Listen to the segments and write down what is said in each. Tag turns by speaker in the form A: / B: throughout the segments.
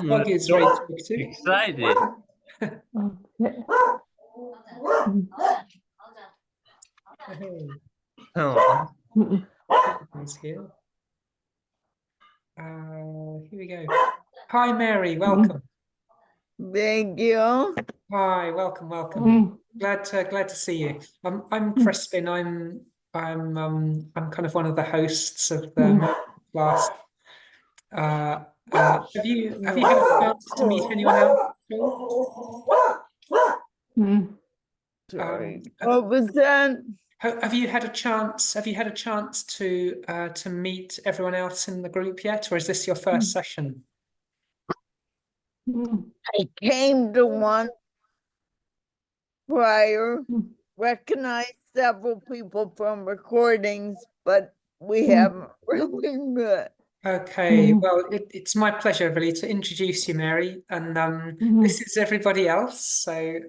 A: dog is ready to talk too.
B: Excited.
A: Hey,
B: Oh,
A: he's here. Here we go. Hi, Mary. Welcome.
C: Thank you.
A: Hi. Welcome. Glad to see you. I'm Crispin. I'm kind of one of the hosts of the class. Have you had a chance to meet anyone else?
C: Sorry. What was that?
A: Have you had a chance to meet everyone else in the group yet, or is this your first session?
C: I came to one prior, recognized several people from recordings, but we haven't really met.
A: Okay, well, it's my pleasure really to introduce you, Mary, and this is everybody else. So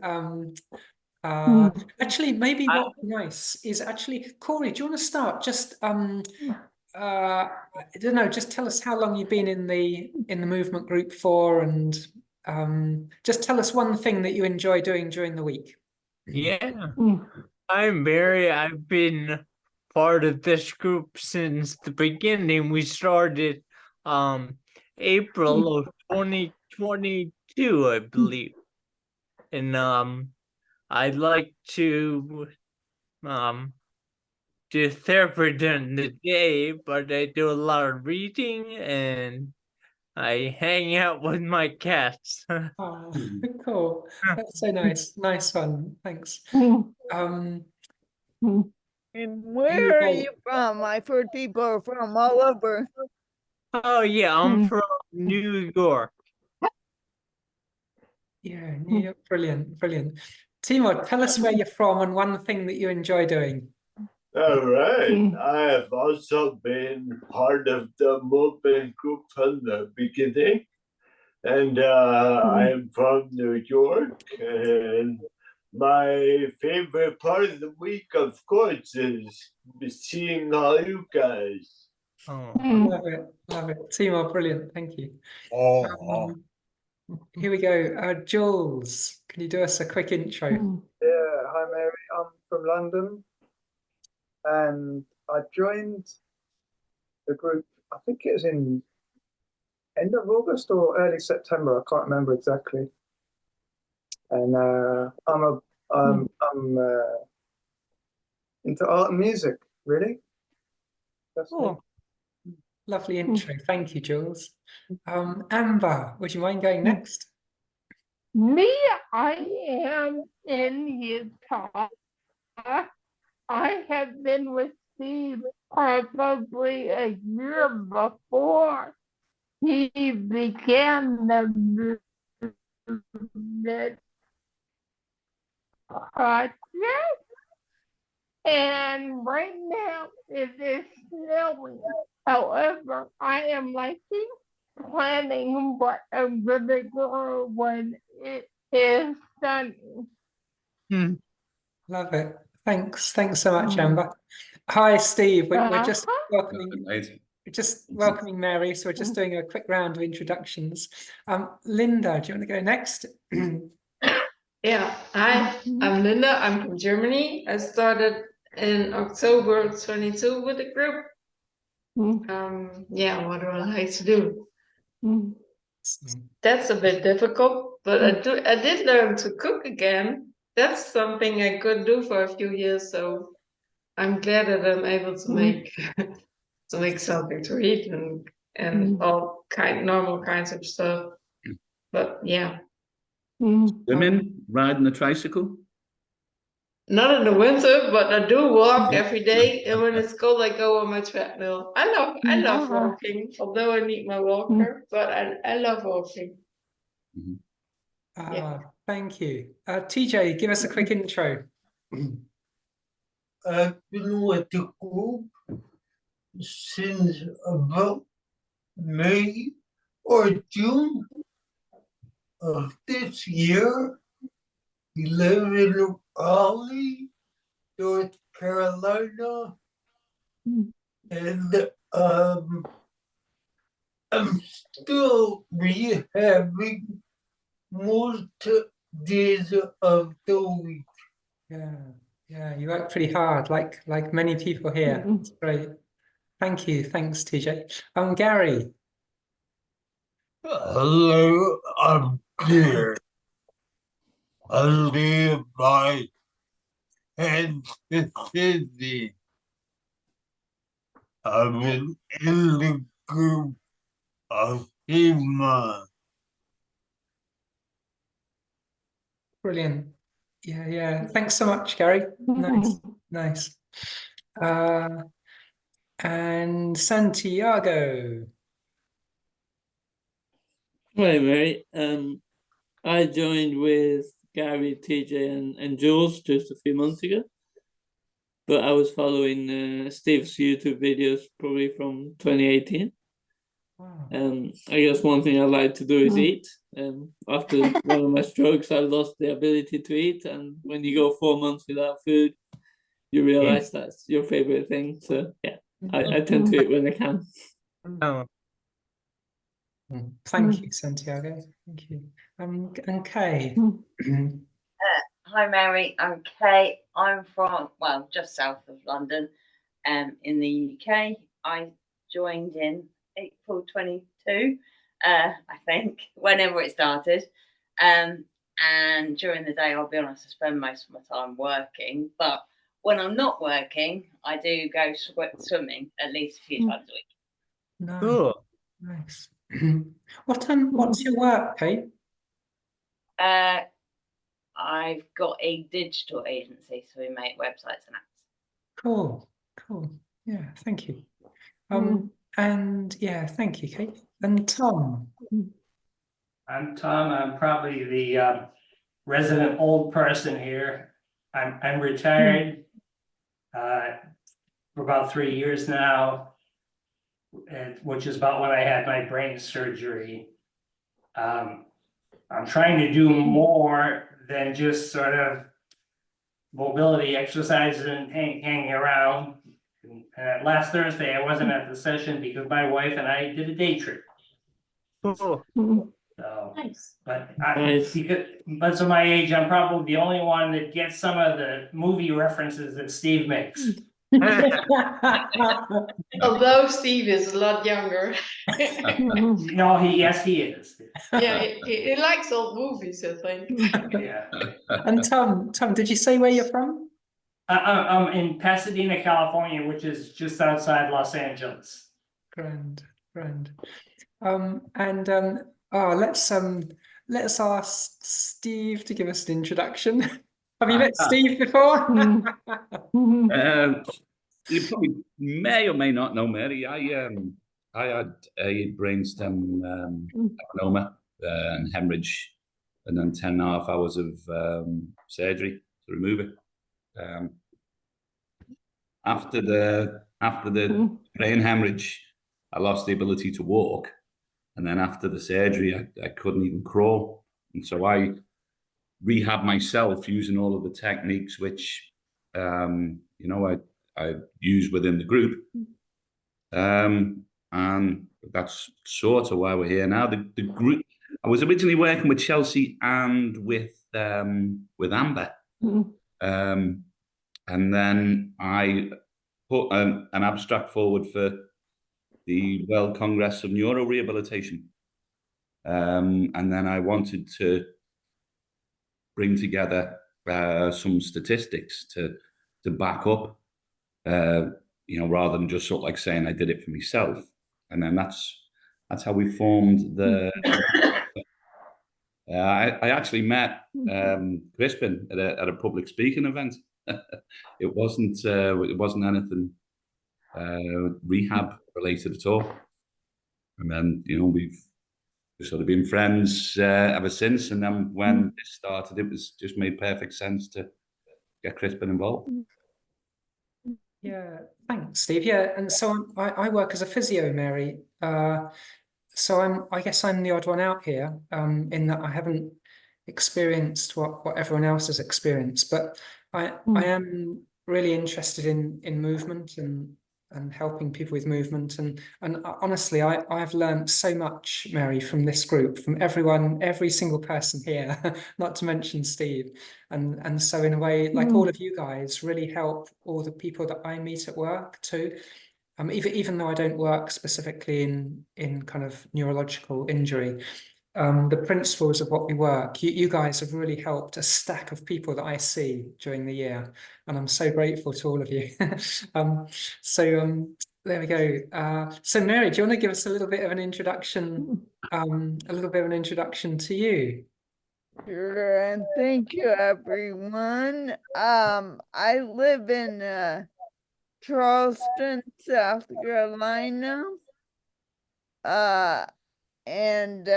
A: actually, maybe what would be nice is actually, Corey, do you want to start? Just I don't know, just tell us how long you've been in the movement group for, and just tell us one thing that you enjoy doing during the week.
B: yeah. I'm Barry. I've been part of this group since the beginning. We started April of 2022, I believe. And I'd like to do therapy during the day, but I do a lot of reading and I hang out with my cats.
A: Oh, cool. That's so nice. Nice one. Thanks.
C: And where are you from? I've heard people are from all over.
B: Oh yeah, I'm from New York.
A: Yeah, New York. Brilliant. Timur, tell us where you're from and one thing that you enjoy doing.
D: All right. I have also been part of the movement group from the beginning. And I'm from New York. And my favorite part of the week, of course, is seeing all you guys.
B: Oh.
A: Love it. Timur, brilliant. Thank you. Here we go. Jules, can you do us a quick intro?
E: Yeah, hi Mary, I'm from London and I joined the group, I think it was in end of August or early September, I can't remember exactly. And I'm into art and music, really. That's me.
A: Lovely intro. Thank you, Jules. Amber, would you mind going next?
F: Me, I am in Utah. I have been with Steve probably a year before he began the movement project. And right now it is snowing. However, I am liking planning what I'm gonna go when it is sunny.
A: Love it. Thanks so much, Amber. Hi, Steve. We're just welcoming Mary, so we're just doing a quick round of introductions. Linda, do you want to go next?
G: Yeah, hi, I'm Linda. I'm from Germany. I started in October 22 with the group. Yeah, what do I like to do? That's a bit difficult, but I did learn to cook again. That's something I could do for a few years, so I'm glad that I'm able to make something to eat and all normal kinds of stuff. But yeah.
H: Women riding a tricycle?
G: Not in the winter, but I do walk every day, and when it's cold, I go on my treadmill. I love walking, although I need my walker, but I love walking.
A: Yeah. Thank you. TJ, give us a quick intro.
D: I've been with the group since about May or June of this year. We live in Raleigh, North Carolina, and
I: I'm still rehabbing most days of the week.
A: Yeah, you work pretty hard, like many people here. It's great. Thank you. Thanks, TJ. Gary.
I: Hello, I'm here. I live by Kansas City. I'm in the group of heamorrhage.
A: Brilliant. Yeah. Thanks so much, Gary. Nice. And Santiago.
J: Hi, Mary. I joined with Gary, TJ, and Jules just a few months ago. But I was following Steve's YouTube videos probably from 2018.
A: Wow.
J: I guess one thing I like to do is eat. After one of my strokes, I lost the ability to eat. And when you go 4 months without food, you realize that's your favorite thing. So yeah, I tend to eat when I can.
B: Oh,
A: Thank you, Santiago. Thank you. And Kay.
K: Hi, Mary. I'm Kay. I'm from, well, just south of London, in the UK. I joined in April 22, I think, whenever it started. And during the day, I'll be honest, I spend most of my time working. But when I'm not working, I do go swimming at least a few times a week.
A: Nice.
B: cool.
A: Nice. What's your work, Kate?
K: I've got a digital agency, so we make websites and apps.
A: Cool. Yeah, thank you. And yeah, thank you, Kate. And Tom.
L: I'm Tom. I'm probably the resident old person here. I'm retired for about 3 years now, which is about when I had my brain surgery. I'm trying to do more than just sort of mobility exercises and hanging around. And last Thursday, I wasn't at the session because my wife and I did a day trip.
B: Cool.
L: So,
K: Nice.
L: but
J: Nice.
L: because of my age, I'm probably the only one that gets some of the movie references that Steve makes.
G: Although Steve is a lot younger.
L: No, yes, he is.
G: Yeah, he likes old movies, I think.
L: Yeah.
A: And Tom, did you say where you're from?
L: I'm in Pasadena, California, which is just outside Los Angeles.
A: Grand. Let's ask Steve to give us an introduction. Have you met Steve before?
H: You probably may or may not know Mary. I had a brainstem adenoma and hemorrhage, and then 10.5 hours of surgery to remove it. After the brain hemorrhage, I lost the ability to walk, and then after the surgery, I couldn't even crawl, and so I rehabbed myself using all of the techniques which I use within the group, and that's sort of why we're here now. The group. I was originally working with Chelsea and with Amber, and then I put an abstract forward for the World Congress of Neuro Rehabilitation, and then I wanted to bring together some statistics to back up, rather than just sort of like saying I did it for myself. And then that's how we formed the. I actually met Crispin at a public speaking event. It wasn't anything rehab related at all. And then we've sort of been friends ever since. And then when this started, it was just made perfect sense to get Crispin involved.
A: Yeah, thanks, Steve. Yeah, and so I work as a physio, Mary. So I guess I'm the odd one out here, in that I haven't experienced what everyone else has experienced, but I am really interested in movement and and helping people with movement. And honestly, I've learned so much, Mary, from this group, from everyone, every single person here, not to mention Steve. And so in a way, like all of you guys really help all the people that I meet at work too. Even though I don't work specifically in kind of neurological injury, the principles of what we work, you guys have really helped a stack of people that I see during the year, and I'm so grateful to all of you. There we go. So Mary, do you want to give us a little bit of an introduction, to you?
C: Sure, and thank you, everyone. I live in Charleston, South Carolina. And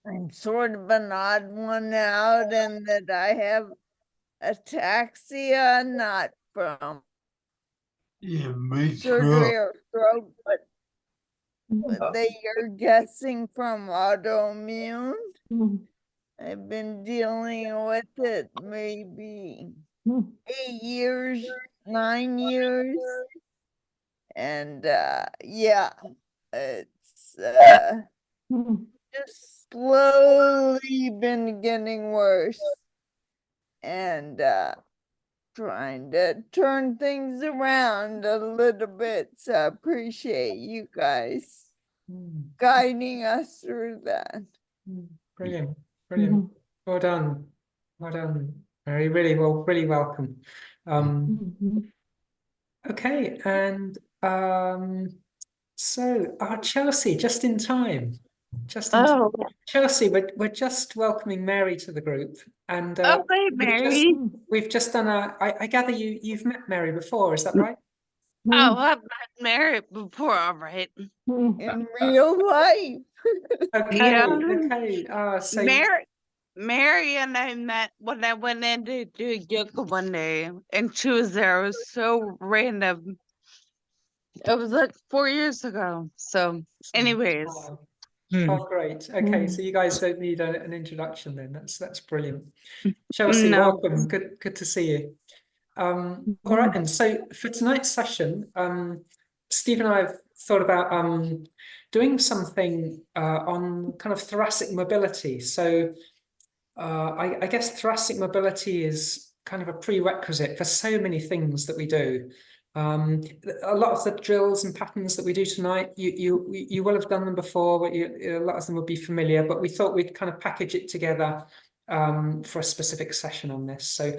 C: I'm sort of an odd one out in that I have ataxia, not from surgery or stroke, but they are guessing from autoimmune. I've been dealing with it maybe 8 years, 9 years. And yeah, it's just slowly been getting worse, and trying to turn things around a little bit. So I appreciate you guys guiding us through that.
A: Brilliant. Well done, Mary. Really welcome. Okay, and so Chelsea, just in time. Chelsea, we're just welcoming Mary to the group, and
M: Mary.
A: we've just done I gather you've met Mary before, is that right?
M: Oh, I've met Mary before, all right.
C: In real life.
A: Okay,
M: Yeah.
A: okay. So
M: Mary and I met when I went in to do yoga one day, and she was there. It was so random. It was like 4 years ago. So, anyways.
A: Oh, great. Okay, so you guys don't need an introduction then. That's brilliant. Chelsea,
M: No.
A: welcome. Good to see you. All right, then. So for tonight's session, Steve and I have thought about doing something on kind of thoracic mobility. So I guess thoracic mobility is kind of a prerequisite for so many things that we do. A lot of the drills and patterns that we do tonight, you will have done them before, but a lot of them will be familiar, but we thought we'd kind of package it together for a specific session on this. So,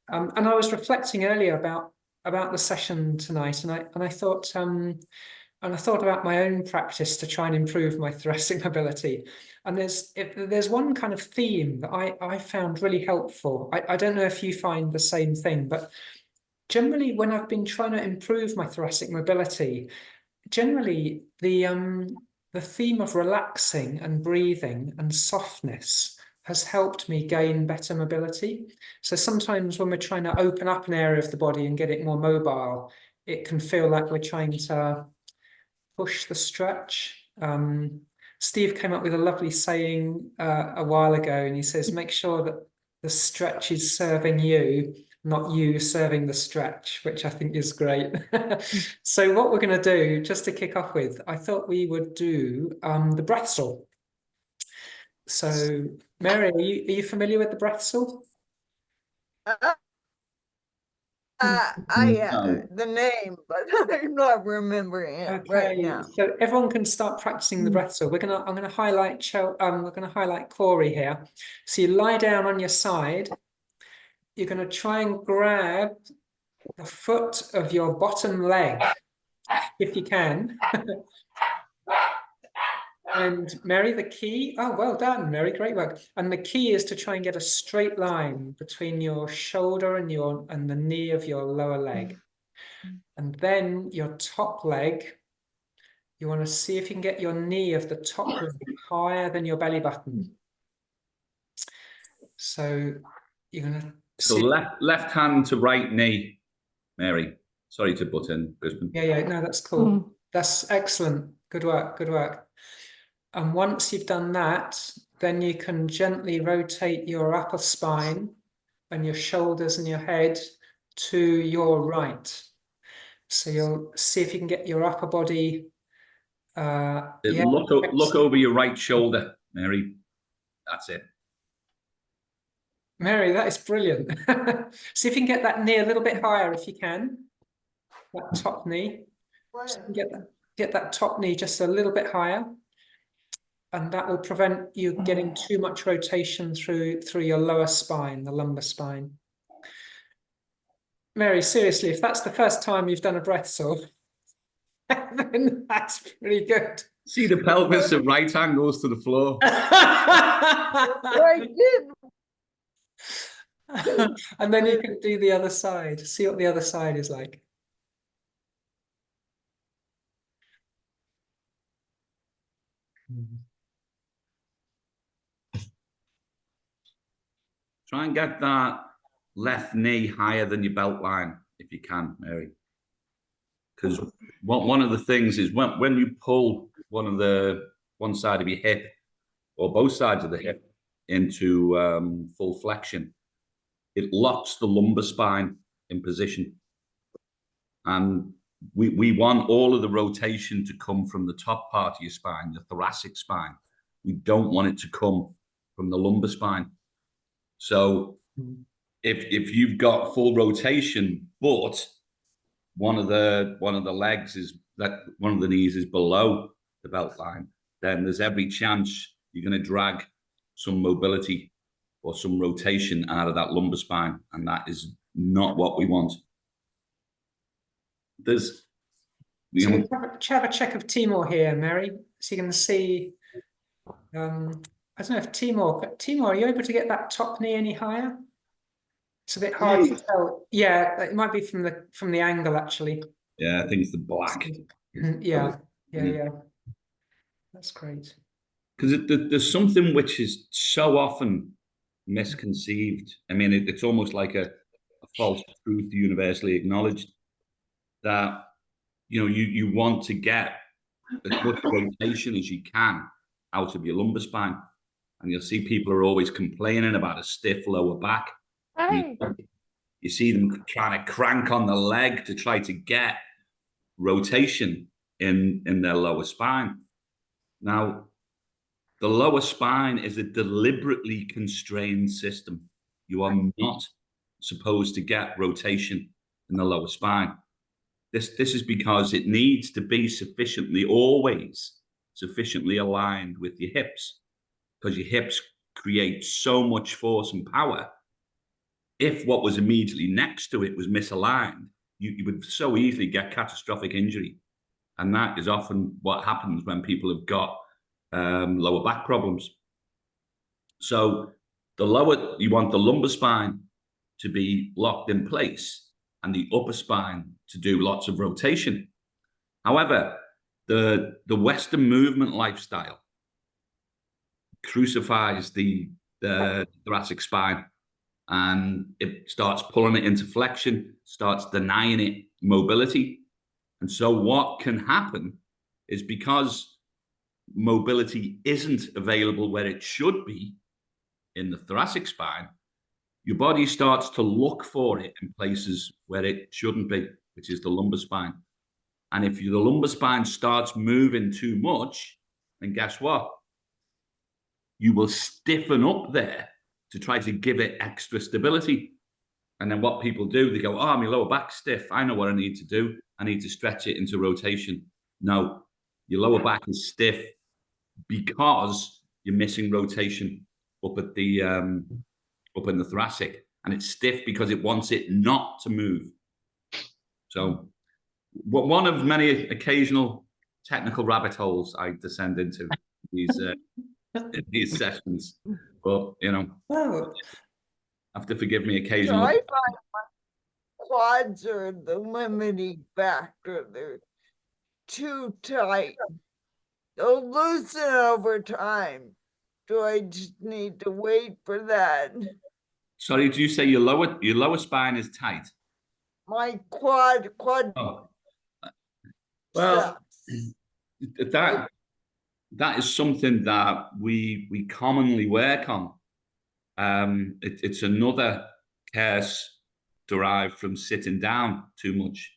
A: and I was reflecting earlier about the session tonight, and I thought about my own practice to try and improve my thoracic mobility. And there's one kind of theme that I found really helpful. I don't know if you find the same thing, but generally when I've been trying to improve my thoracic mobility, generally the theme of relaxing and breathing and softness has helped me gain better mobility. So sometimes when we're trying to open up an area of the body and get it more mobile, it can feel like we're trying to push the stretch. Steve came up with a lovely saying a while ago, and he says, make sure that the stretch is serving you, not you serving the stretch, which I think is great. So what we're going to do, just to kick off with, I thought we would do the breath stool. So Mary, are you familiar with the breath stool?
C: The name, but I'm not remembering it right now.
A: So everyone can start practicing the breath. So I'm going to highlight Corey here. So you lie down on your side. You're going to try and grab the foot of your bottom leg, if you can. And Mary, the key, oh, well done, Mary, great work. And the key is to try and get a straight line between your shoulder and the knee of your lower leg. And then your top leg, you want to see if you can get your knee of the top leg higher than your belly button. So you're going to
H: left hand to right knee, Mary. Sorry to butt in, Brisbane.
A: Yeah, no, that's cool. That's excellent. Good work. And once you've done that, then you can gently rotate your upper spine and your shoulders and your head to your right. So you'll see if you can get your upper body. Yeah.
H: Look over your right shoulder, Mary. That's it.
A: Mary, that is brilliant. See if you can get that knee a little bit higher if you can. That top knee. Just get that top knee just a little bit higher. And that will prevent you getting too much rotation through your lower spine, the lumbar spine. Mary, seriously, if that's the first time you've done a breath saw, then that's pretty good.
H: See the pelvis at right angles to the floor.
C: I did.
A: And then you can do the other side. See what the other side is like.
H: Try and get that left knee higher than your belt line if you can, Mary. Because one of the things is when you pull one side of your hip or both sides of the hip into full flexion, it locks the lumbar spine in position. And we want all of the rotation to come from the top part of your spine, the thoracic spine. We don't want it to come from the lumbar spine. So if you've got full rotation, but one of the legs is that one of the knees is below the belt line, then there's every chance you're going to drag some mobility or some rotation out of that lumbar spine, and that is not what we want. There's
A: So have a check of Timor here, Mary, so you can see. I don't know if Timor, are you able to get that top knee any higher? It's a bit hard to tell. Yeah, it might be from the angle actually.
H: Yeah, I think it's the black.
A: Yeah. That's great.
H: Because there's something which is so often misconceived. I mean, it's almost like a false truth universally acknowledged that, you want to get as much rotation as you can out of your lumbar spine. And you'll see people are always complaining about a stiff lower back. You see them trying to crank on the leg to try to get rotation in their lower spine. Now, the lower spine is a deliberately constrained system. You are not supposed to get rotation in the lower spine. This is because it needs to be always sufficiently aligned with your hips, because your hips create so much force and power. If what was immediately next to it was misaligned, you would so easily get catastrophic injury. And that is often what happens when people have got lower back problems. So you want the lumbar spine to be locked in place and the upper spine to do lots of rotation. However, the Western movement lifestyle crucifies the thoracic spine, and it starts pulling it into flexion, starts denying it mobility. And so what can happen is, because mobility isn't available where it should be in the thoracic spine, your body starts to look for it in places where it shouldn't be, which is the lumbar spine. And if the lumbar spine starts moving too much, then guess what? You will stiffen up there to try to give it extra stability. And then what people do, they go, oh, my lower back's stiff. I know what I need to do. I need to stretch it into rotation. No, your lower back is stiff because you're missing rotation up in the thoracic, and it's stiff because it wants it not to move. So one of many occasional technical rabbit holes I descend into these sessions, but have to forgive me occasionally.
C: I find my quads are the limiting factor. They're too tight. They'll loosen over time. Do I just need to wait for that?
H: Sorry, did you say your lower spine is tight?
C: My quad.
H: Oh. Well, that is something that we commonly work on. It's another curse derived from sitting down too much.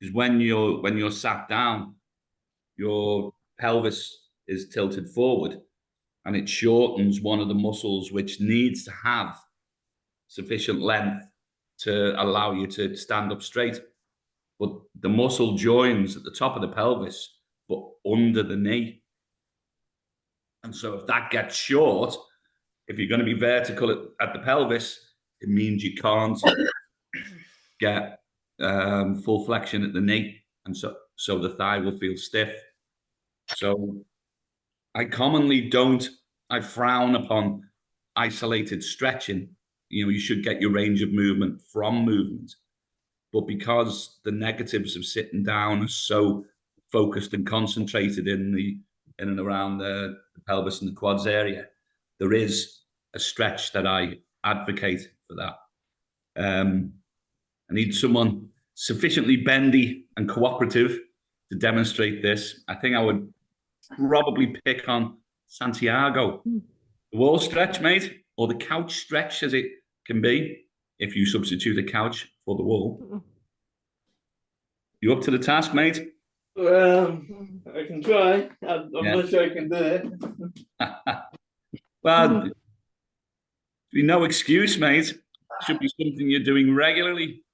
H: because when you're sat down, your pelvis is tilted forward, and it shortens one of the muscles which needs to have sufficient length to allow you to stand up straight. But the muscle joins at the top of the pelvis, but under the knee. And so if that gets short, if you're going to be vertical at the pelvis, it means you can't get full flexion at the knee. And so the thigh will feel stiff. So I frown upon isolated stretching. You should get your range of movement from movement. But because the negatives of sitting down are so focused and concentrated in and around the pelvis and the quads area, there is a stretch that I advocate for that. I need someone sufficiently bendy and cooperative to demonstrate this. I think I would probably pick on Santiago. The wall stretch, mate, or the couch stretch as it can be, if you substitute a couch for the wall. You up to the task, mate?
J: I can try. I'm not sure I can do it.
H: Well, no excuse, mate. Should be something you're doing regularly.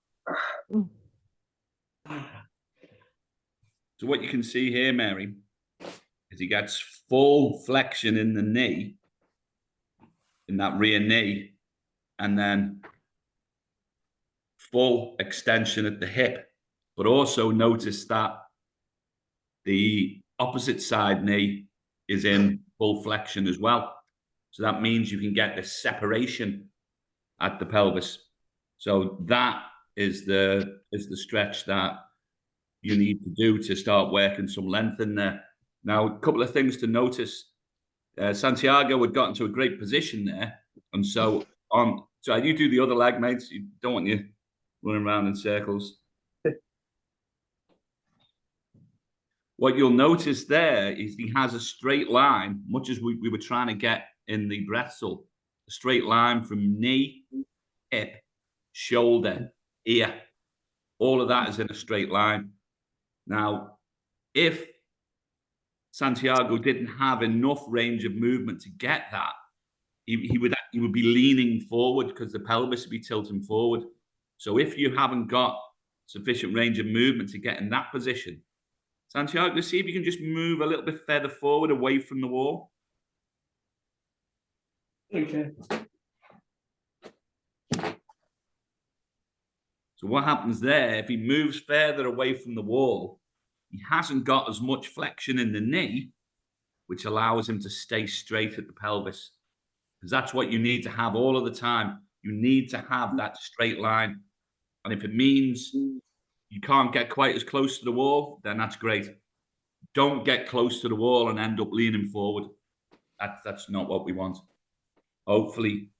H: So what you can see here, Mary, is he gets full flexion in the knee, in that rear knee, and then full extension at the hip. But also notice that the opposite side knee is in full flexion as well. So that means you can get this separation at the pelvis. So that is the stretch that you need to do to start working some length in there. Now, a couple of things to notice. Santiago had gotten to a great position there. And so you do the other leg, mates. You don't want you running around in circles. What you'll notice there is he has a straight line, much as we were trying to get in the Breathsel, a straight line from knee, hip, shoulder, ear. All of that is in a straight line. Now, if Santiago didn't have enough range of movement to get that, he would be leaning forward because the pelvis would be tilting forward. So if you haven't got sufficient range of movement to get in that position, Santiago, see if you can just move a little bit further forward away from the wall.
J: Okay.
H: So what happens there, if he moves further away from the wall, he hasn't got as much flexion in the knee, which allows him to stay straight at the pelvis. Because that's what you need to have all of the time. You need to have that straight line. And if it means you can't get quite as close to the wall, then that's great. Don't get close to the wall and end up leaning forward. That's not what we want. Hopefully,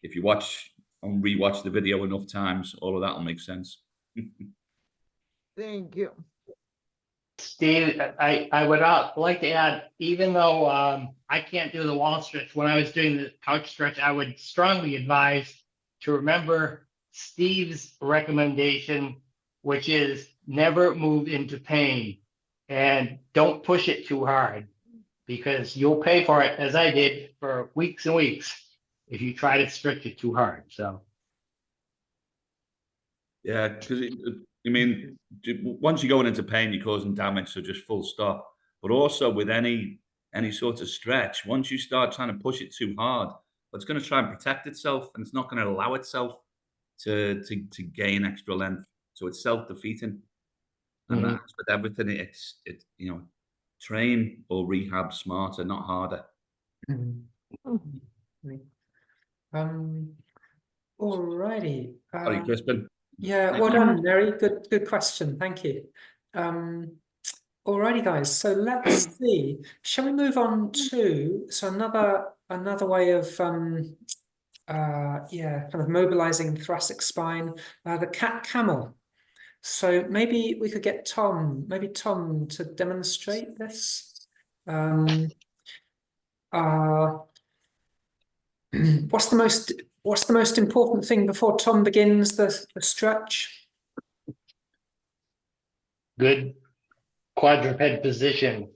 H: if you watch and rewatch the video enough times, all of that will make sense.
C: Thank you.
L: Steve, I would like to add, even though I can't do the wall stretch, when I was doing the couch stretch, I would strongly advise to remember Steve's recommendation, which is never move into pain and don't push it too hard, because you'll pay for it, as I did, for weeks and weeks if you try to stretch it too hard. So
H: yeah, because once you're going into pain, you're causing damage, so just full stop. But also with any sort of stretch, once you start trying to push it too hard, it's going to try and protect itself, and it's not going to allow itself to gain extra length. So it's self-defeating. And that's with everything. It's train or rehab smarter, not harder.
A: Alrighty.
H: Sorry, Crispin.
A: Yeah, well done, Mary. Good question. Thank you. Alrighty, guys. So let's see. Shall we move on to another way of kind of mobilizing the thoracic spine, the cat camel. So maybe we could get Tom to demonstrate this. What's the most important thing before Tom begins the stretch?
N: good quadruped position.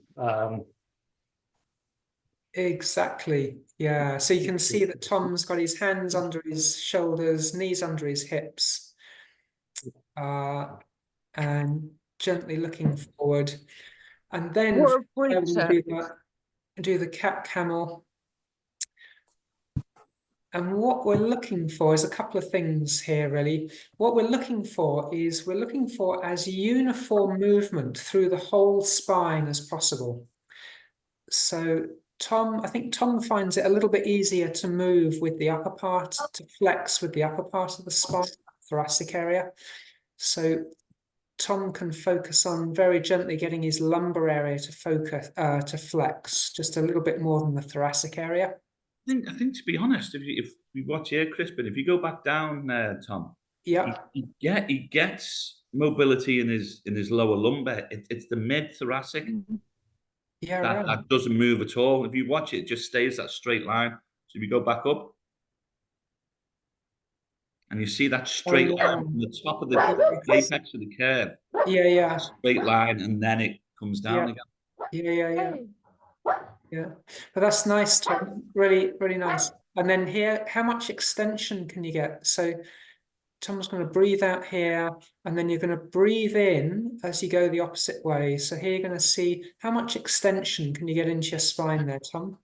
A: Exactly. Yeah. So you can see that Tom's got his hands under his shoulders, knees under his hips, and gently looking forward. And then
M: Or
A: do the cat camel. And what we're looking for is a couple of things here, really. What we're looking for is as uniform movement through the whole spine as possible. So I think Tom finds it a little bit easier to move with the upper part, to flex with the upper part of the spine, thoracic area. So Tom can focus on very gently getting his lumbar area to flex just a little bit more than the thoracic area.
H: I think to be honest, if we watch here, Chris, but if you go back down, Tom,
A: yeah,
H: he gets mobility in his lower lumbar. It's the mid thoracic that doesn't move at all. If you watch it, it just stays that straight line. So if you go back up, and you see that straight line from the top of the apex of the curve.
A: Yeah.
H: Straight line, and then it comes down again.
A: Yeah. But that's nice, Tom. Really, really nice. And then here, how much extension can you get? So Tom's going to breathe out here, and then you're going to breathe in as you go the opposite way. So here you're going to see how much extension can you get into your spine there, Tom?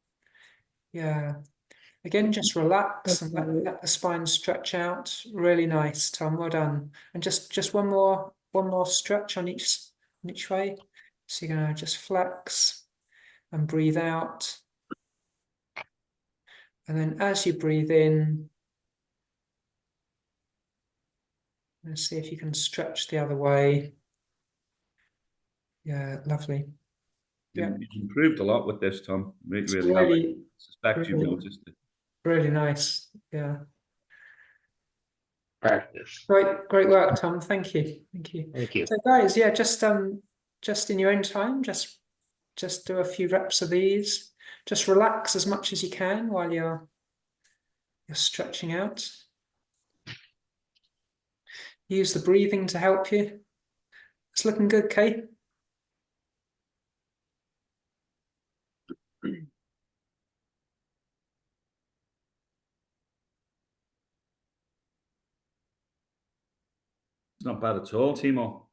A: Yeah. Again, just relax and let the spine stretch out. Really nice, Tom. Well done. And just one more stretch on each way. So you're going to just flex and breathe out. And then as you breathe in, let's see if you can stretch the other way. Yeah, lovely. Yeah,
H: you've improved a lot with this, Tom. Really,
A: really
H: I suspect you've noticed it.
A: Really nice. Yeah.
N: Practice.
A: Great work, Tom. Thank you.
N: Thank you.
A: So guys, yeah, just in your own time, just do a few reps of these. Just relax as much as you can while you're stretching out. Use the breathing to help you. It's looking good, Kate.
H: It's not bad at all, Timo.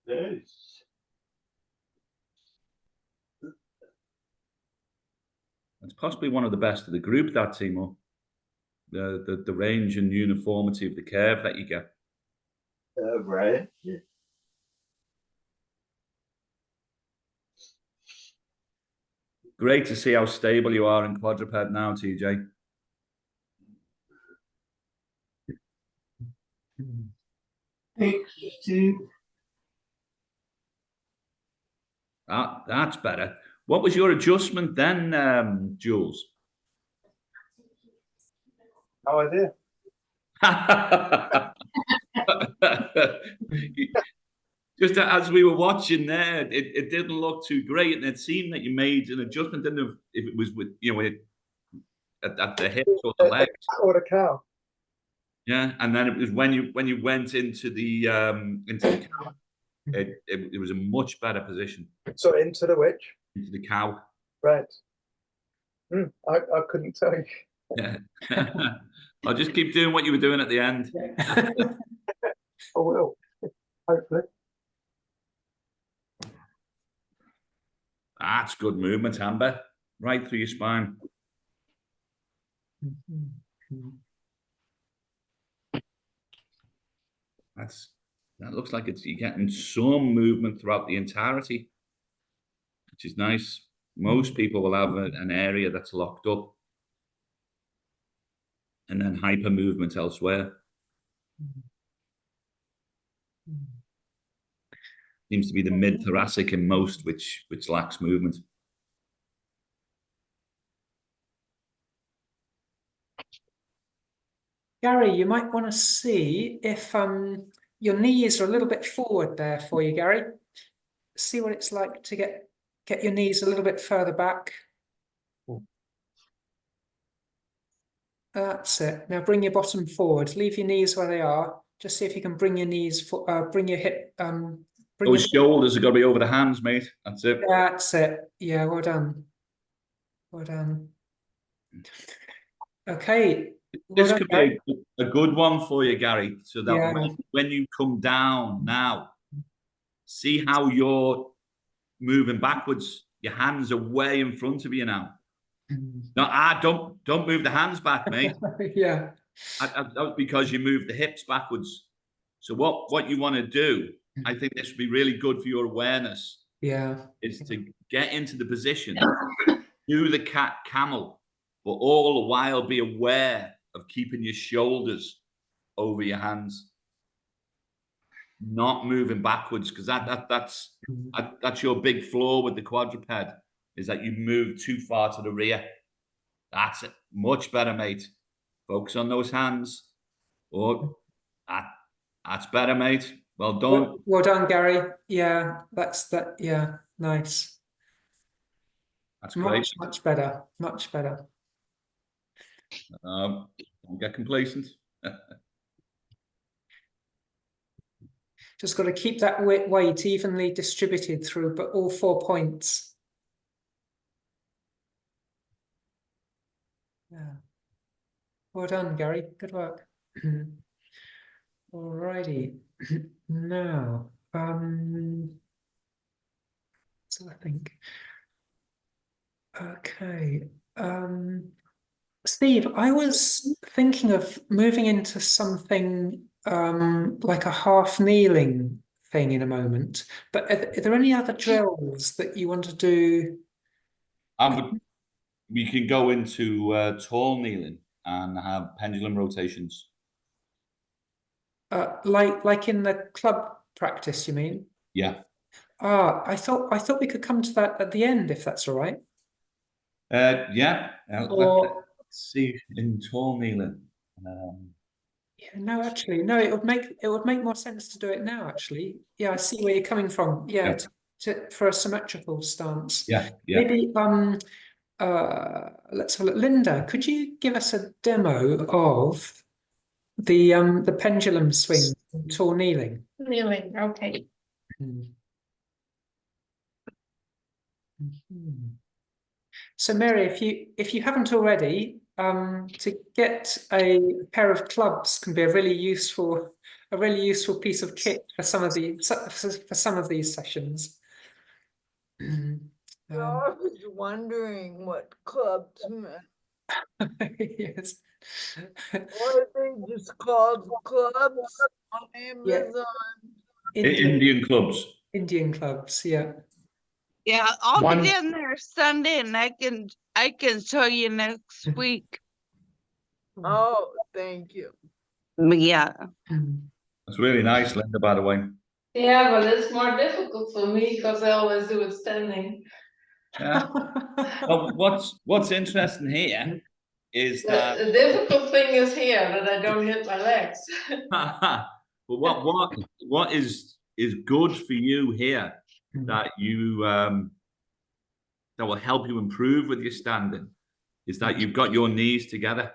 D: Yes.
H: It's possibly one of the best of the group, that, Timo. The range and uniformity of the curve that you get.
D: Right.
H: Great to see how stable you are in quadruped now, TJ.
I: Thanks, Steve.
H: That's better. What was your adjustment then, Jules?
E: No idea.
H: Just as we were watching there, it didn't look too great, and it seemed that you made an adjustment. Didn't know if it was with at the hips or the legs
E: or the cow.
H: Yeah, and then it was when you went into the cow, it was a much better position.
E: So into the which?
H: Into the cow.
E: Right. I couldn't tell you.
H: Yeah. I'll just keep doing what you were doing at the end.
E: I will, hopefully.
H: That's good movement, Amber. Right through your spine. That looks like you're getting some movement throughout the entirety, which is nice. Most people will have an area that's locked up and then hyper movement elsewhere. Seems to be the mid thoracic in most, which lacks movement.
A: Gary, you might want to see if your knees are a little bit forward there for you, Gary. See what it's like to get your knees a little bit further back. That's it. Now bring your bottom forward. Leave your knees where they are. Just see if you can bring your knees for bring your hip bring
H: Those
A: your
H: shoulders have got to be over the hands, mate. That's it.
A: That's it. Yeah, well done. Well done. Okay. Well
H: This
A: done,
H: could
A: Gary.
H: be a good one for you, Gary, so that
A: Yeah.
H: when you come down now, see how you're moving backwards. Your hands are way in front of you now. No, don't move the hands back, mate.
A: Yeah.
H: That was because you moved the hips backwards. So what you want to do, I think this would be really good for your awareness,
A: Yeah.
H: is to get into the position, do the cat camel, but all the while be aware of keeping your shoulders over your hands, not moving backwards, because that's your big flaw with the quadruped, is that you move too far to the rear. That's it. Much better, mate. Focus on those hands. Oh, that's better, mate. Well done.
A: Well done, Gary. Yeah, that's that. Yeah, nice.
H: That's great.
A: Much better. Much better.
H: Don't get complacent.
A: Just got to keep that weight evenly distributed through, but all 4 points. Yeah. Well done, Gary. Good work. Alrighty. Now, so I think. Okay. Steve, I was thinking of moving into something like a half kneeling thing in a moment, but are there any other drills that you want to do?
H: We can go into tall kneeling and have pendulum rotations.
A: Like in the club practice, you mean?
H: Yeah.
A: I thought we could come to that at the end, if that's all right.
H: Yeah. Let's see in tall kneeling.
A: Yeah, no, actually, no. It would make more sense to do it now. Actually, yeah, I see where you're coming from. Yeah, for a symmetrical stance.
H: Yeah.
A: Maybe let's have a look. Linda, could you give us a demo of the pendulum swing in tall kneeling?
F: Kneeling, okay.
A: So Mary, if you haven't already, to get a pair of clubs can be a really useful piece of kit for some of these sessions.
C: I was wondering what clubs meant.
A: Yes.
C: Or they just called clubs on Amazon.
H: Indian clubs.
A: Indian clubs, yeah.
M: Yeah, I'll be in there Sunday, and I can show you next week.
C: Oh, thank you.
M: Yeah.
H: That's really nice, Linda, by the way.
G: Yeah, but it's more difficult for me because I always do it standing.
H: Yeah. Well, what's interesting here is that
G: The difficult thing is here that I don't hit my legs.
H: but what is good for you here that you that will help you improve with your standing is that you've got your knees together.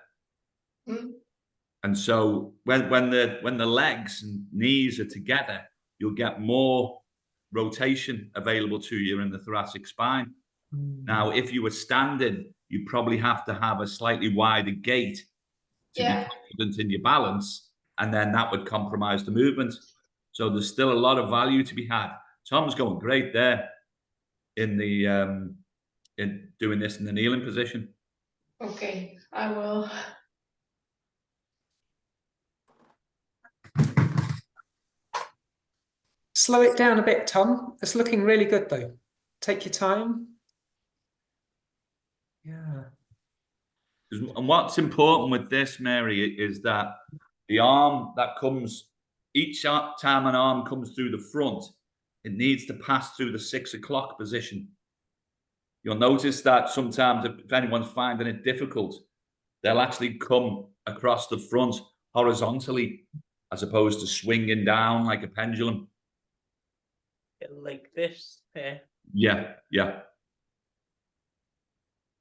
H: And so when the legs and knees are together, you'll get more rotation available to you in the thoracic spine. Now, if you were standing, you probably have to have a slightly wider gait to be confident in your balance, and then that would compromise the movement. So there's still a lot of value to be had. Tom's going great there in the in doing this in the kneeling position.
G: Okay, I will.
A: Slow it down a bit, Tom. It's looking really good though. Take your time. Yeah.
H: And what's important with this, Mary, is that the arm that comes, each time an arm comes through the front, it needs to pass through the 6 o'clock position. You'll notice that sometimes if anyone's finding it difficult, they'll actually come across the front horizontally as opposed to swinging down like a pendulum.
B: Like this.
H: Yeah.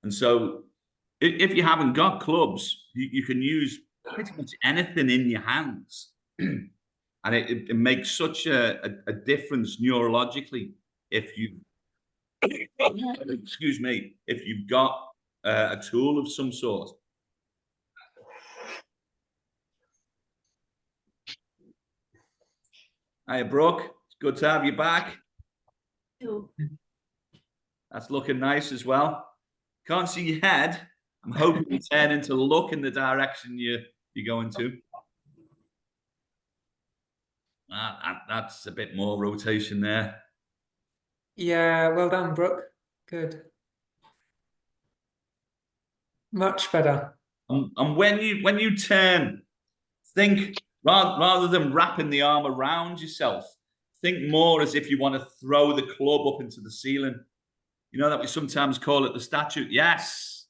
H: And so if you haven't got clubs, you can use pretty much anything in your hands And it makes such a difference neurologically if you, excuse me, if you've got a tool of some sort. Hiya, Brooke. It's good to have you back. That's looking nice as well. Can't see your head. I'm hoping you turn into look in the direction you're going to. That's a bit more rotation there.
A: Yeah, well done, Brooke. Good. Much better.
H: And when you turn, think rather than wrapping the arm around yourself, think more as if you want to throw the club up into the ceiling. You know that we sometimes call it the statue. Yes,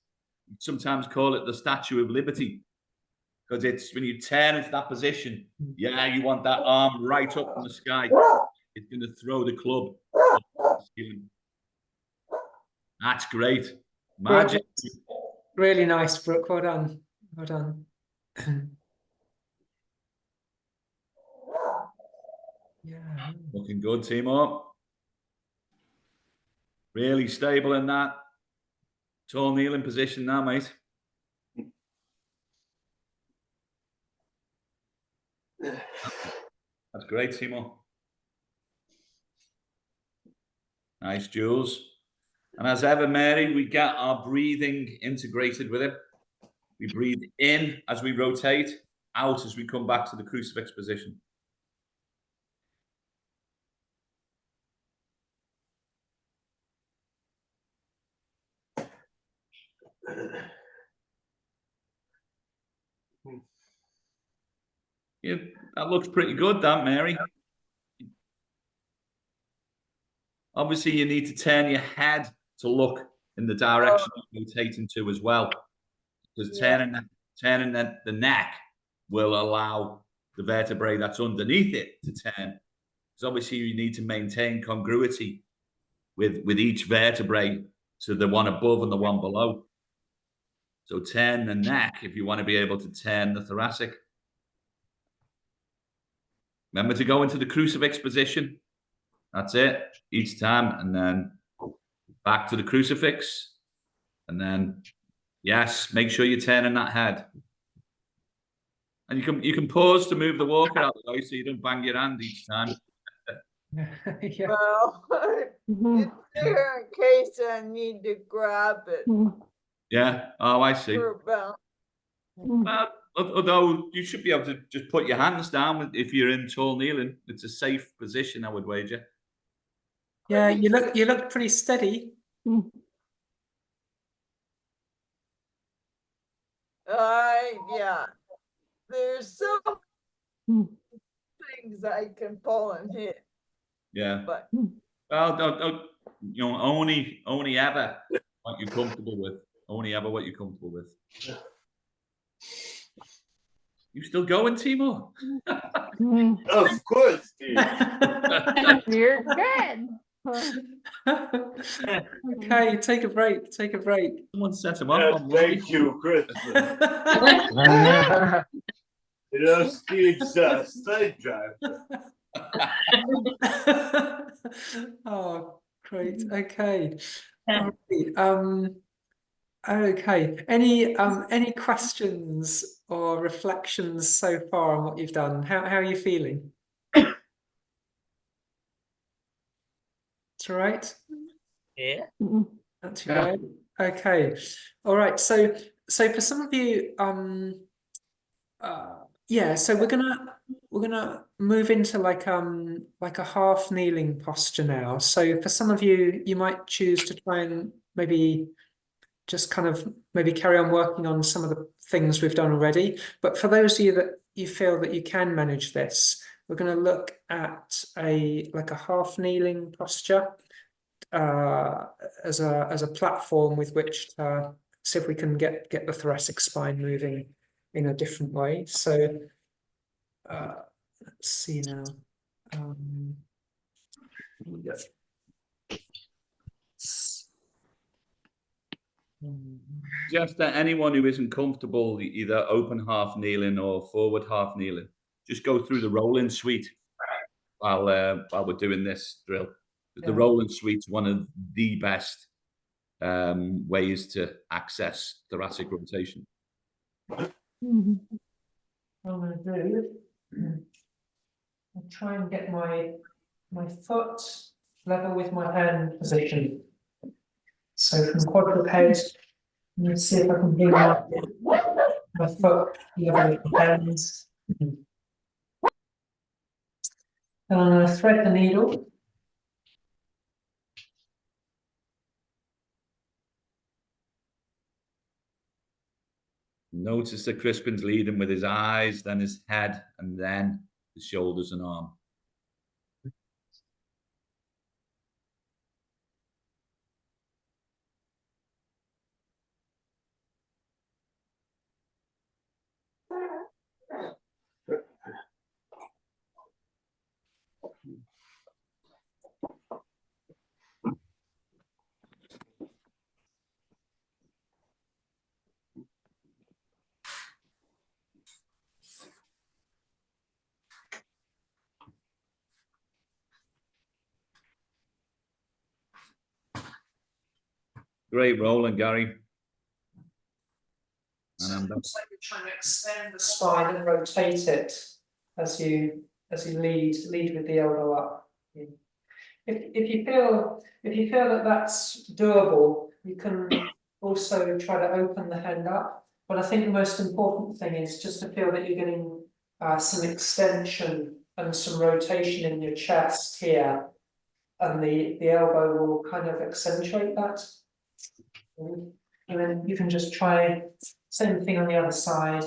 H: we sometimes call it the Statue of Liberty, because it's when you turn into that position. Yeah, you want that arm right up in the sky. It's going to throw the club up the ceiling. That's great. Magic.
A: Really nice, Brooke. Well done. Well done. Yeah.
H: Looking good, Timo. Really stable in that tall kneeling position now, mate. That's great, Timo. Nice, Jules. And as ever, Mary, we get our breathing integrated with it. We breathe in as we rotate, out as we come back to the crucifix position. Yeah, that looks pretty good, that, Mary. Obviously, you need to turn your head to look in the direction you're rotating to as well, because turning the neck will allow the vertebrae that's underneath it to turn. Because obviously, you need to maintain congruity with each vertebrae, so the one above and the one below. So turn the neck if you want to be able to turn the thoracic. Remember to go into the crucifix position. That's it, each time, and then back to the crucifix, and then yes, make sure you're turning that head. And you can pause to move the walker out of the way so you don't bang your hand each time.
A: Yeah.
C: Well, it's there in case I need to grab it.
H: Yeah. Oh, I see.
C: For about.
H: Well, although you should be able to just put your hands down if you're in tall kneeling. It's a safe position, I would wager.
A: Yeah, you look pretty steady.
C: Yeah. There's some things I can pull and hit.
H: Yeah.
C: But
H: well, don't only ever what you're comfortable with. Only ever what you're comfortable with. You still going, Timo?
D: Of course, Steve.
F: You're good.
A: Okay, take a break. Take a break.
H: Someone set him off.
D: Thank you, Christmas. You know, Steve's sled driver.
A: Oh, great. Okay. All right. Okay. Any questions or reflections so far on what you've done? How are you feeling? It's all right.
B: Yeah.
A: Not too bad. Okay. All right. So for some of you, yeah, so we're gonna move into like a half kneeling posture now. So for some of you, you might choose to try and maybe just kind of maybe carry on working on some of the things we've done already. But for those of you that you feel that you can manage this, we're going to look at a half kneeling posture as a platform with which to see if we can get the thoracic spine moving in a different way. So let's see now.
H: Just that anyone who isn't comfortable, either open half kneeling or forward half kneeling, just go through the rolling suite while we're doing this drill. The
A: Yeah.
H: rolling suite's one of the best ways to access thoracic rotation.
A: What I'm going to do, I'll try and get my foot level with my hand position. So from quadruped, let's see if I can bring my foot level with my hands. And I'm going to thread the needle.
H: Notice that Crispin's leading with his eyes, then his head, and then his shoulders and arm. Great rolling, Gary. And I'm
A: Looks like you're trying to extend the spine and rotate it as you lead with the elbow up. If you feel that that's doable, you can also try to open the hand up. But I think the most important thing is just to feel that you're getting some extension and some rotation in your chest here, and the elbow will kind of accentuate that. And then you can just try same thing on the other side.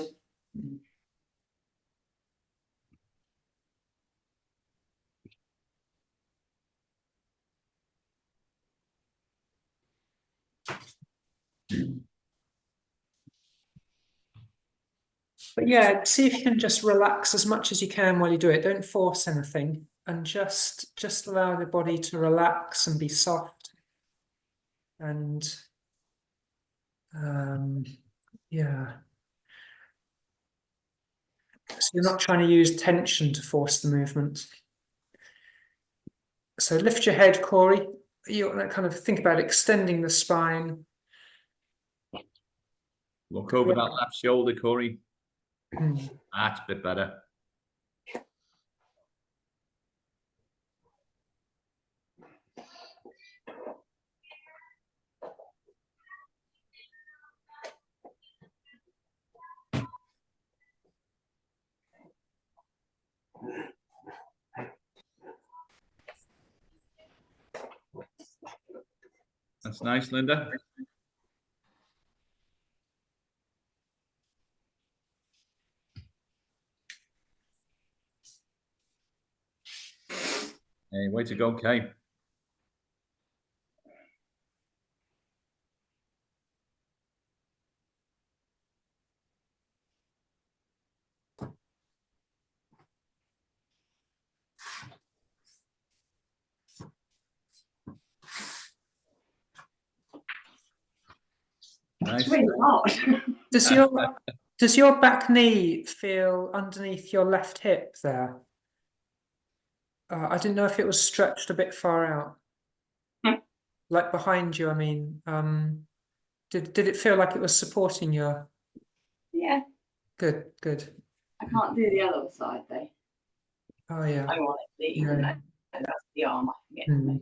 A: But yeah, see if you can just relax as much as you can while you do it. Don't force anything, and just allow the body to relax and be soft. And yeah. So you're not trying to use tension to force the movement. So lift your head, Corey. You want to kind of think about extending the spine.
H: look over that left shoulder, Corey.
A: Hmm.
H: That's a bit better. That's nice, Linda. Hey, way to go, Kay. Nice.
K: Really hard.
A: Does your back knee feel underneath your left hip there? I didn't know if it was stretched a bit far out. Like behind you, I mean. Did it feel like it was supporting your?
K: Yeah.
A: Good.
K: I can't do the other side though.
A: Oh yeah.
K: Ironically, even though that's the arm I can get.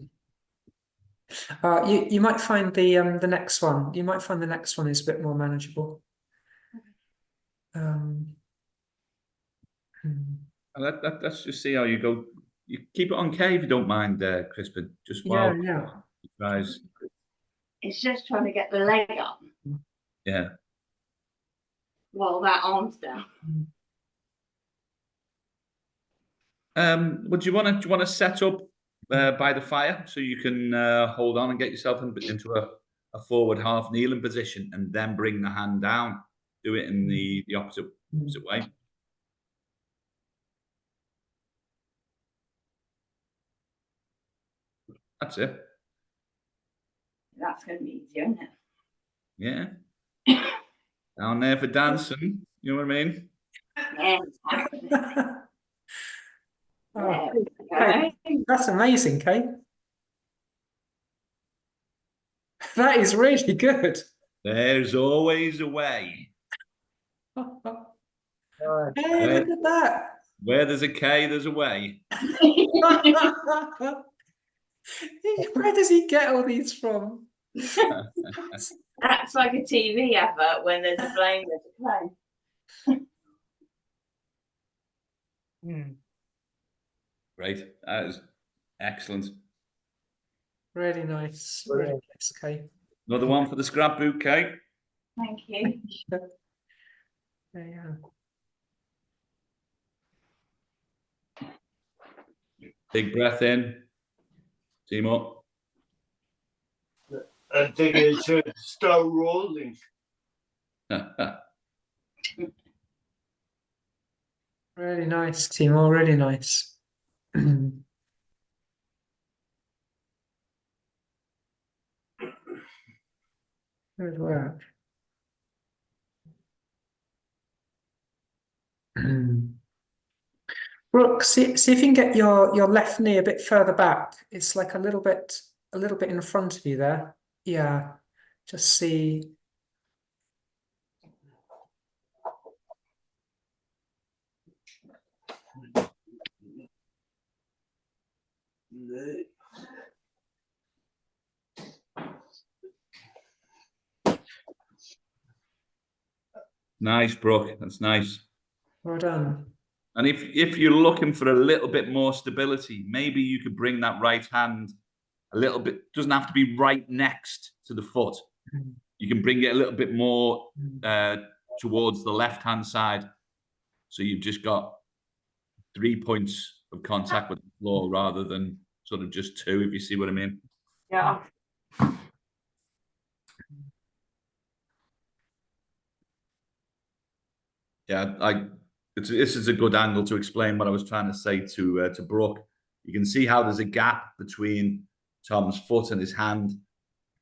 A: You might find the next one. You might find the next one is a bit more manageable.
H: Let's just see how you go. You keep it on K if you don't mind, Crispin. Just while
A: yeah.
H: he tries.
K: It's just trying to get the leg up
H: Yeah.
K: while that arm's down.
H: Would you want to set up by the fire so you can hold on and get yourself into a forward half kneeling position, and then bring the hand down. Do it in the opposite way. That's it.
K: That's going to be easier, isn't it?
H: Yeah. Down there for dancing. You know what I mean?
K: Yeah.
A: Okay, that's amazing, Kate. That is really good.
H: There's always a way.
A: Hey, look at that.
H: Where there's a K, there's a way.
A: Where does he get all these from?
K: That's like a TV advert when there's a flame, there's a flame.
H: Great. That is excellent.
A: Really nice. Really nice, Kate.
H: Another one for the scrapbook, Kate.
K: Thank you.
A: Yeah.
H: Big breath in. Team up.
D: I think it should start rolling.
A: Really nice, Timo. Really nice. Good work. Brooke, see if you can get your left knee a bit further back. It's like a little bit in front of you there. Yeah. Just see.
H: Nice, Brooke. That's nice.
A: Well done.
H: And if you're looking for a little bit more stability, maybe you could bring that right hand a little bit. Doesn't have to be right next to the foot. You can bring it a little bit more towards the left-hand side. So you've just got 3 points of contact with the floor rather than sort of just 2, if you see what I mean.
K: Yeah.
H: Yeah, this is a good angle to explain what I was trying to say to Brooke. You can see how there's a gap between Tom's foot and his hand.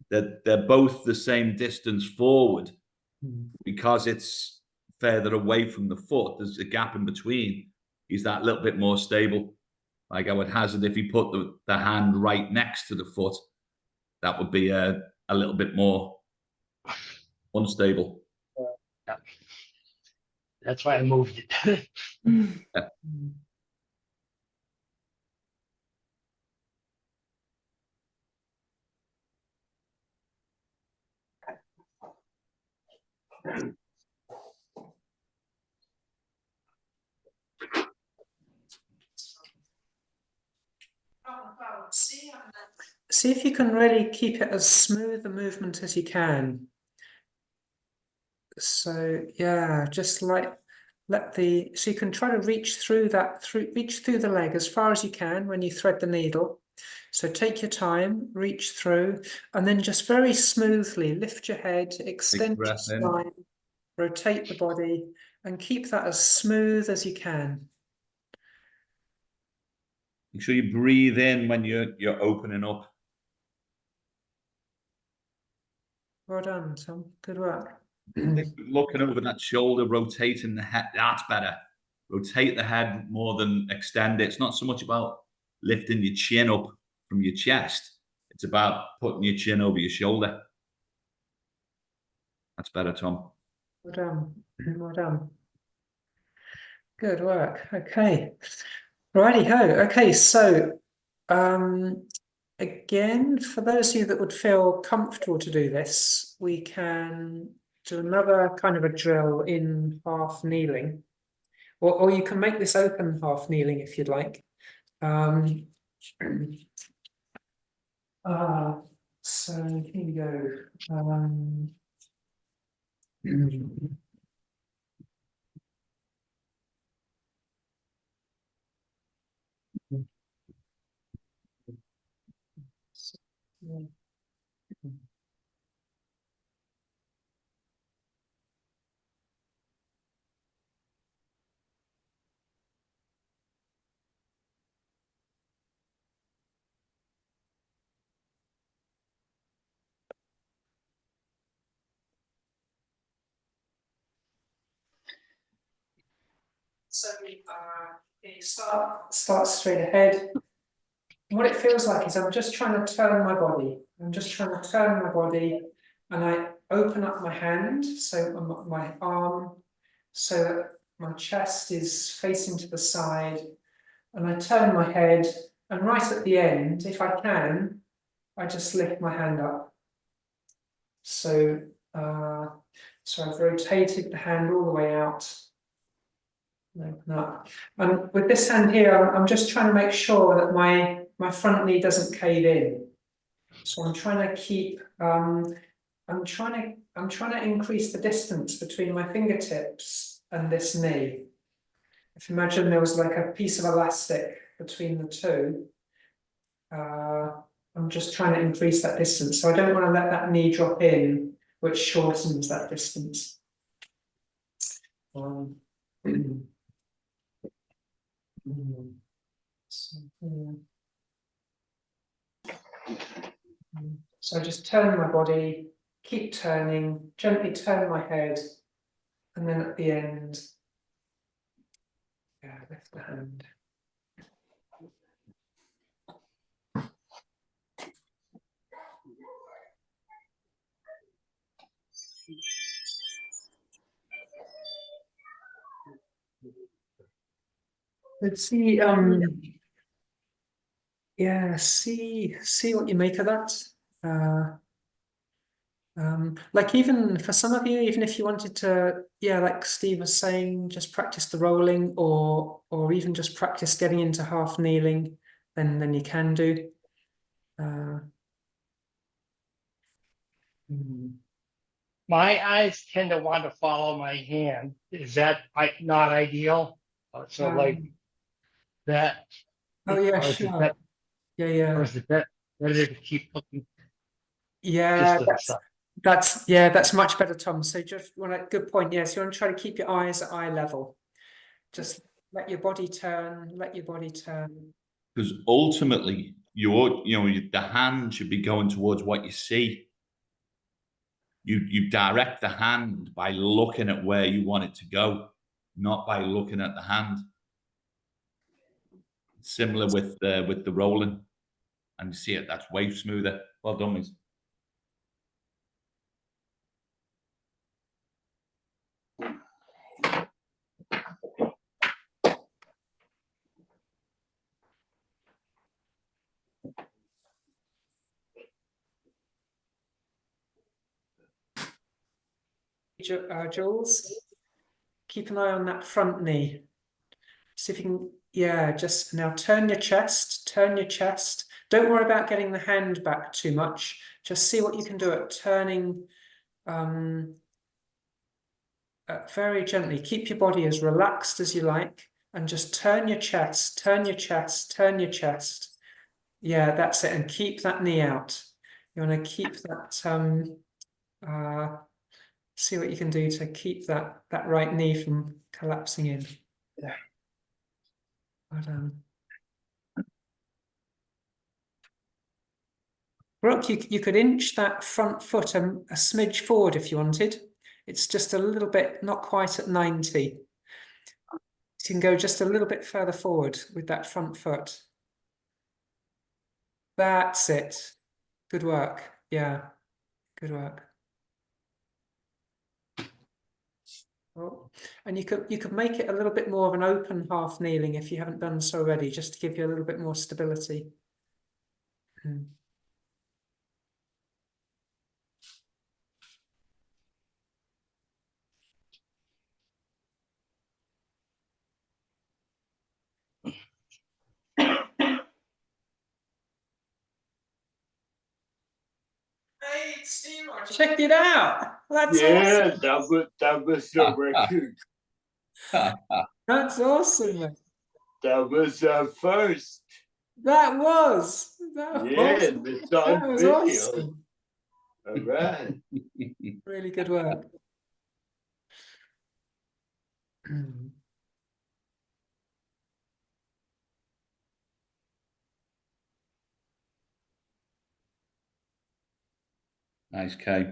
H: They're both the same distance forward because it's further away from the foot. There's a gap in between. He's that little bit more stable. Like I would hazard if he put the hand right next to the foot, that would be a little bit more unstable.
N: Yeah. That's why I moved it.
H: Yeah.
A: See if you can really keep it as smooth a movement as you can. So yeah, just like so you can try to reach through the leg as far as you can when you thread the needle. So take your time, reach through, and then just very smoothly lift your head, extend your spine, rotate the body, and keep that as smooth as you can.
H: Make sure you breathe in when you're opening up.
A: Well done, Tom. Good work.
H: Looking over that shoulder, rotating the head. That's better. Rotate the head more than extend it. It's not so much about lifting your chin up from your chest. It's about putting your chin over your shoulder. That's better, Tom.
A: Well done. Well done. Good work. Okay. Righty ho. Okay, so again, for those of you that would feel comfortable to do this, we can do another kind of a drill in half kneeling, or you can make this open half kneeling if you'd like. So here we go. So you start straight ahead. what it feels like is I'm just trying to turn my body. I'm just trying to turn my body, and I open up my hand, so my arm, so that my chest is facing to the side, and I turn my head, and right at the end, if I can, I just lift my hand up. So, so I've rotated the hand all the way out. Open up. And with this hand here, I'm just trying to make sure that my front knee doesn't cave in. So I'm trying to keep, I'm trying to increase the distance between my fingertips and this knee. If you imagine there was like a piece of elastic between the two, I'm just trying to increase that distance. So I don't want to let that knee drop in, which shortens that distance. So I just turn my body, keep turning, gently turn my head, and then at the end, yeah, lift the hand. Let's see, yeah, see what you make of that. Like even for some of you, even if you wanted to, yeah, like Steve was saying, just practice the rolling, or even just practice getting into half kneeling, then you can do.
N: My eyes tend to want to follow my hand. Is that not ideal? So like that.
A: Oh yeah,
N: or is it
A: sure.
N: that,
A: Yeah.
N: or is it better to keep looking
A: Yeah,
N: just to the side?
A: that's much better, Tom. So just good point. Yes, you want to try to keep your eyes at eye level. Just let your body turn. Let your body turn.
H: Because ultimately, the hand should be going towards what you see. You direct the hand by looking at where you want it to go, not by looking at the hand. Similar with the rolling, and you see it. That's way smoother. Well done, mate.
A: Jules, keep an eye on that front knee. See if you can, yeah, just now turn your chest, Don't worry about getting the hand back too much. Just see what you can do at turning very gently. Keep your body as relaxed as you like, and just turn your chest. Yeah, that's it, and keep that knee out. You want to keep that, see what you can do to keep that right knee from collapsing in.
N: Yeah.
A: Brooke, you could inch that front foot a smidge forward if you wanted. It's just a little bit, not quite at 90. You can go just a little bit further forward with that front foot. That's it. Good work. Yeah, good work. Oh, and you could make it a little bit more of an open half kneeling if you haven't done so already, just to give you a little bit more stability. Hey, Steve, check it out. That's awesome.
D: that was the record.
A: That's awesome, man.
D: That was our first.
A: That was
D: It's on video.
A: Awesome.
D: All right.
A: Really good work.
H: Nice, Kay.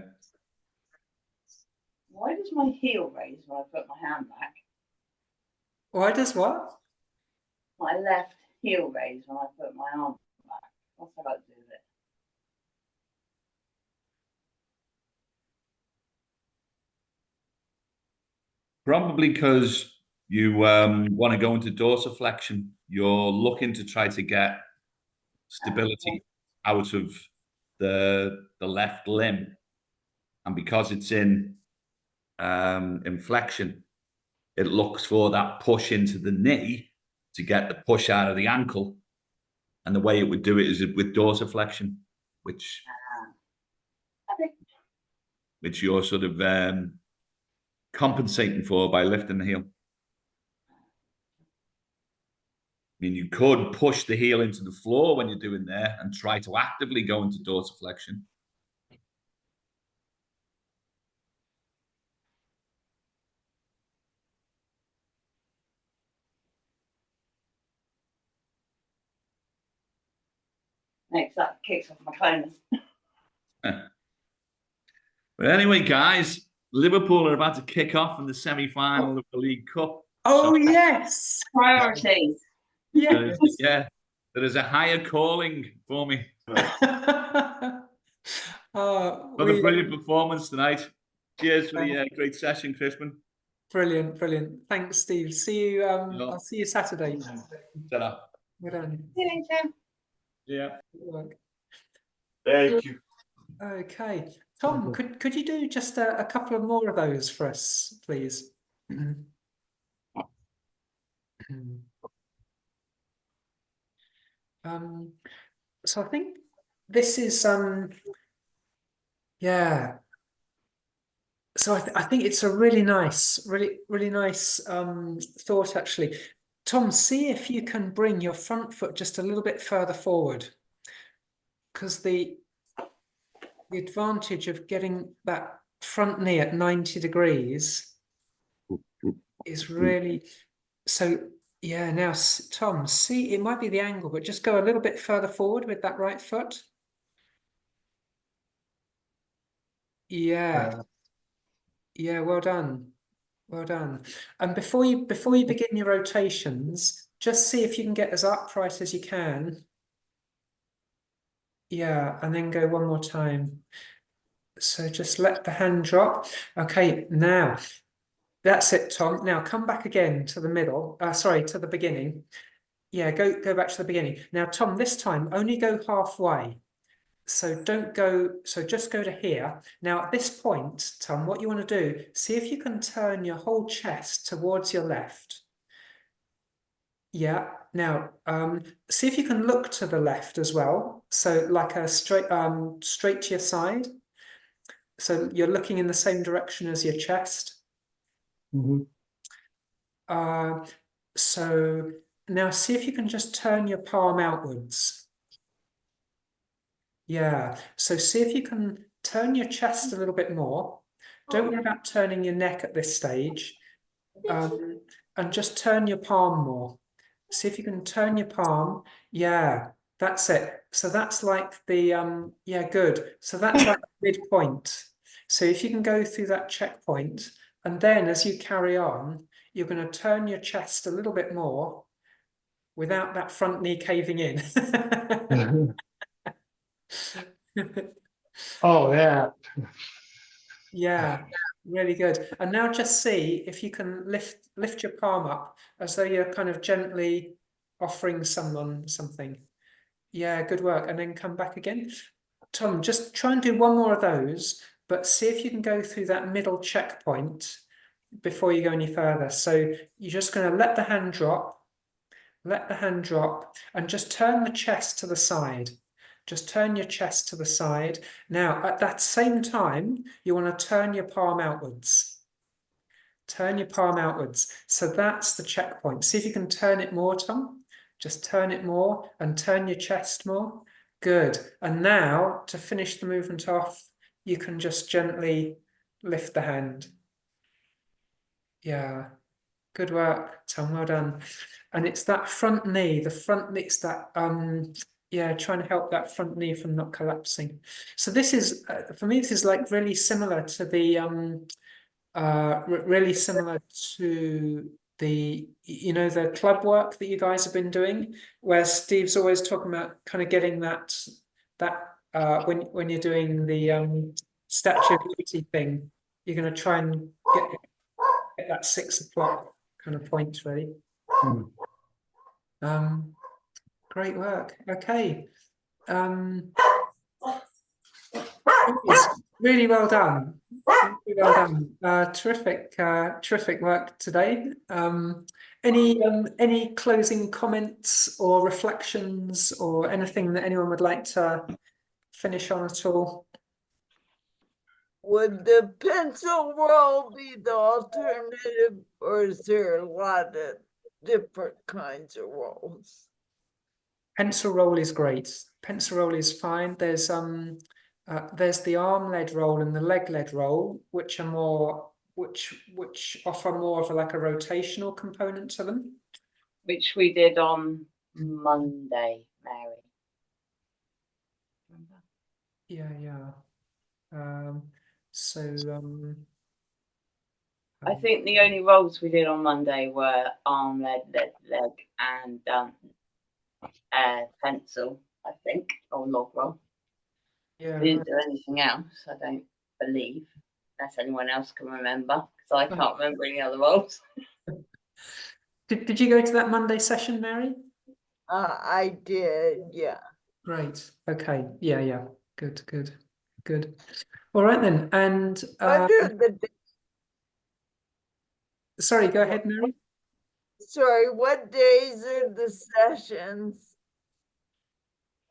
K: Why does my heel raise when I put my hand back?
A: Why does what?
K: My left heel raise when I put my arm back. What's that got to do with it?
H: Probably because you want to go into dorsiflexion. You're looking to try to get stability out of the left limb, and because it's in flexion, it looks for that push into the knee to get the push out of the ankle. And the way it would do it is with dorsiflexion, which you're sort of compensating for by lifting the heel. I mean, you could push the heel into the floor when you're doing there and try to actively go into dorsiflexion.
K: Next up, kicks off my clonus.
H: But anyway, guys, Liverpool are about to kick off in the semi-final of the League Cup.
A: Oh, yes.
K: Priorities.
A: Yes.
H: Yeah, there is a higher calling for me. Another brilliant performance tonight. Cheers for the great session, Crispin.
A: Brilliant, brilliant. Thanks, Steve. See you. I'll see you Saturday.
H: Ta-ra.
A: Well done.
K: See you later.
H: Yeah.
A: Good work.
D: Thank you.
A: Okay, Tom, could you do just a couple of more of those for us, please? So I think this is yeah. So I think it's a really nice, really nice thought actually. Tom, see if you can bring your front foot just a little bit further forward, because the advantage of getting that front knee at 90 degrees is really so. Yeah, now Tom, see, it might be the angle, but just go a little bit further forward with that right foot. Yeah. Yeah, well done. Well done. And before you begin your rotations, just see if you can get as upright as you can. Yeah, and then go one more time. So just let the hand drop. Okay, now that's it, Tom. Now come back again to the middle. Sorry, to the beginning. Yeah, go back to the beginning. Now, Tom, this time only go halfway. So don't go, so just go to here. Now at this point, Tom, what you want to do, see if you can turn your whole chest towards your left. Yeah, now see if you can look to the left as well. So like a straight to your side. So you're looking in the same direction as your chest. So now see if you can just turn your palm outwards. Yeah, so see if you can turn your chest a little bit more. Don't worry about turning your neck at this stage. And just turn your palm more. See if you can turn your palm. Yeah, that's it. So that's like the, yeah, good. So that's like the midpoint. So if you can go through that checkpoint, and then as you carry on, you're going to turn your chest a little bit more without that front knee caving in.
N: Oh, yeah.
A: Yeah, really good. And now just see if you can lift your palm up as though you're kind of gently offering someone something. Yeah, good work. And then come back again. Tom, just try and do one more of those, but see if you can go through that middle checkpoint before you go any further. So you're just going to let the hand drop, and just turn the chest to the side. Just turn your chest to the side. Now, at that same time, you want to turn your palm outwards. Turn your palm outwards. So that's the checkpoint. See if you can turn it more, Tom. Just turn it more and turn your chest more. Good. And now, to finish the movement off, you can just gently lift the hand. Yeah. Good work, Tom. Well done. And it's that front knee, it's that, yeah, trying to help that front knee from not collapsing. So this is, for me, this is like really similar to the, really similar to the club work that you guys have been doing, where Steve's always talking about kind of getting that when you're doing the Statue of Liberty thing, you're going to try and get that 6 o'clock kind of point ready. Great work. Okay. Really well done. Really well done. Terrific work today. Any closing comments or reflections or anything that anyone would like to finish on at all?
C: Would the pencil roll be the alternative, or is there a lot of different kinds of rolls?
A: Pencil roll is great. Pencil roll is fine. There's the arm-led roll and the leg-led roll, which are more, which offer more of like a rotational component to them.
K: Which we did on Monday, Mary.
A: Yeah.
K: I think the only rolls we did on Monday were arm, leg, and pencil, I think, or log roll.
A: Yeah.
K: We didn't do anything else, I don't believe, unless anyone else can remember, because I can't remember any other rolls.
A: Did you go to that Monday session, Mary?
C: I did, yeah.
A: Great. Okay. Yeah. Good. All right then. And sorry, go ahead, Mary.
C: Sorry, what days are the sessions?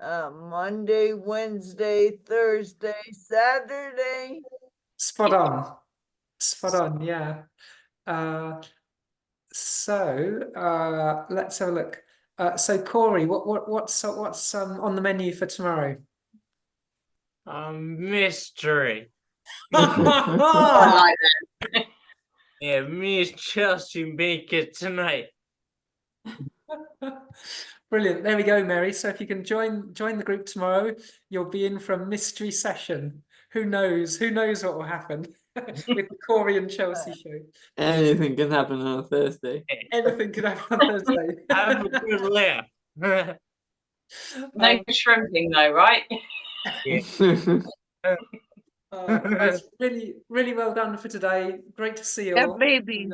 C: Monday, Wednesday, Thursday, Saturday?
A: Spot on, yeah. So let's have a look. So Corey, what's on the menu for tomorrow?
B: Mystery.
K: I like that.
B: Yeah, me and Chelsea make it tonight.
A: Brilliant. There we go, Mary. So if you can join the group tomorrow, you'll be in for a mystery session. Who knows what will happen with the Corey and Chelsea show.
J: Anything can happen on a Thursday.
A: Anything can happen on Thursday.
B: Have a good laugh.
K: No shrimping though, right?
B: Yeah.
A: That's really well done for today. Great to see you
M: Yeah,
A: all.
M: maybe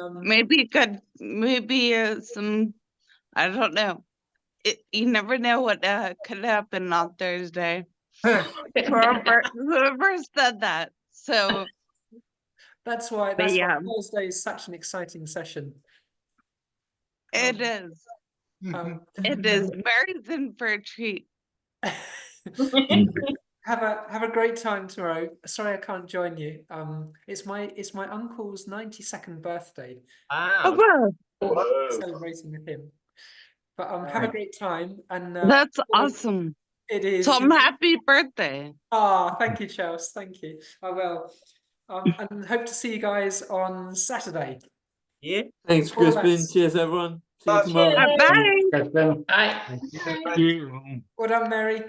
M: some, I don't know. You never know what could happen on Thursday. Whoever said that. So
A: that's why Thursday is such an exciting session.
M: It is. It is. Mary's in for a treat.
A: Have a great time tomorrow. Sorry I can't join you. It's my uncle's 92nd birthday.
B: Wow.
M: Oh,
A: wow. Celebrating with him. But have a great time, and
M: that's awesome.
A: It is.
M: So happy birthday.
A: Thank you, Chelsea. Thank you. I will. And hope to see you guys on Saturday.
B: Yeah.
J: Thanks, Crispin. Cheers, everyone. See you tomorrow.
M: Bye.
N: Crispin.
G: Bye.
A: Well done, Mary.